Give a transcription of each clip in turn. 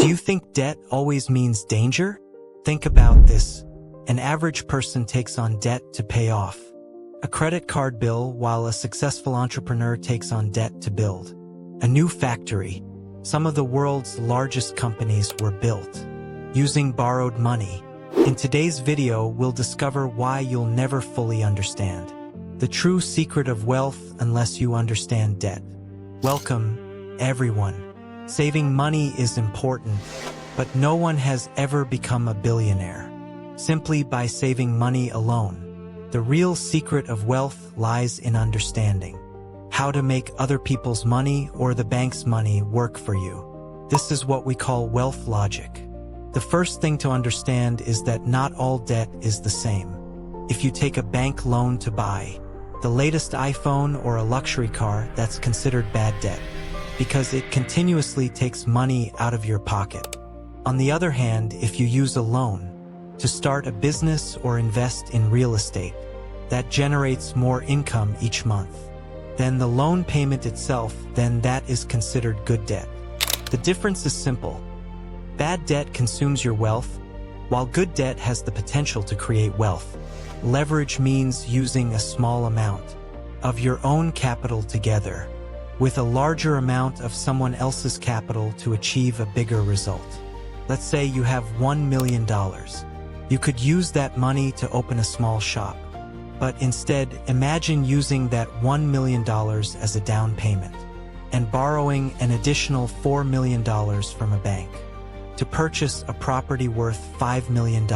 Do you think debt always means danger? Think about this. An average person takes on debt to pay off a credit card bill, while a successful entrepreneur takes on debt to build a new factory. Some of the world's largest companies were built using borrowed money. In today's video, we'll discover why you'll never fully understand the true secret of wealth unless you understand debt. Welcome, everyone. Saving money is important, but no one has ever become a billionaire simply by saving money alone. The real secret of wealth lies in understanding how to make other people's money or the bank's money work for you. This is what we call wealth logic. The first thing to understand is that not all debt is the same. If you take a bank loan to buy the latest iPhone or a luxury car, that's considered bad debt, because it continuously takes money out of your pocket. On the other hand, if you use a loan to start a business or invest in real estate that generates more income each month than the loan payment itself, then that is considered good debt. The difference is simple. Bad debt consumes your wealth, while good debt has the potential to create wealth. Leverage means using a small amount of your own capital together with a larger amount of someone else's capital to achieve a bigger result. Let's say you have $1 million. You could use that money to open a small shop. But instead, imagine using that $1 million as a down payment and borrowing an additional $4 million from a bank to purchase a property worth $5 million.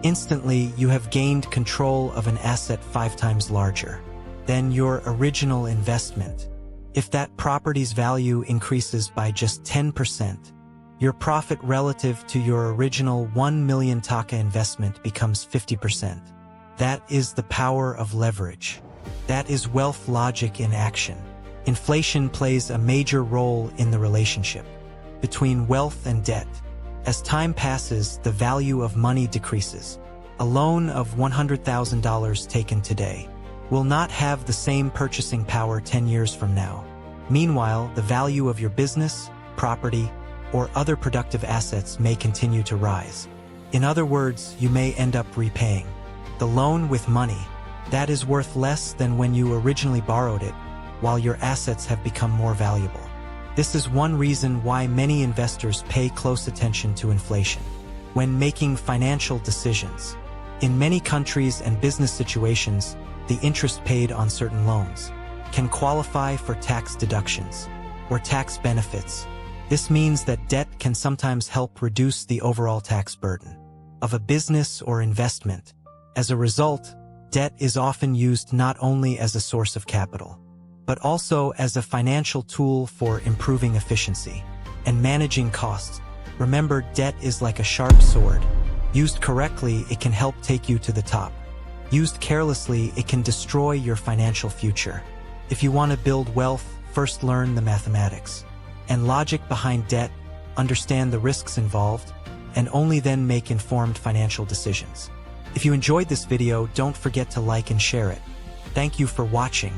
Instantly, you have gained control of an asset 5 times larger than your original investment. If that property's value increases by just 10%, your profit relative to your original 1 million taka investment becomes 50%. That is the power of leverage. That is wealth logic in action. Inflation plays a major role in the relationship between wealth and debt. As time passes, the value of money decreases. A loan of $100,000 taken today will not have the same purchasing power 10 years from now. Meanwhile, the value of your business, property, or other productive assets may continue to rise. In other words, you may end up repaying the loan with money that is worth less than when you originally borrowed it, while your assets have become more valuable. This is one reason why many investors pay close attention to inflation when making financial decisions. In many countries and business situations, the interest paid on certain loans can qualify for tax deductions or tax benefits. This means that debt can sometimes help reduce the overall tax burden of a business or investment. As a result, debt is often used not only as a source of capital, but also as a financial tool for improving efficiency and managing costs. Remember, debt is like a sharp sword. Used correctly, it can help take you to the top. Used carelessly, it can destroy your financial future. If you want to build wealth, first learn the mathematics and logic behind debt, understand the risks involved, and only then make informed financial decisions. If you enjoyed this video, don't forget to like and share it. Thank you for watching.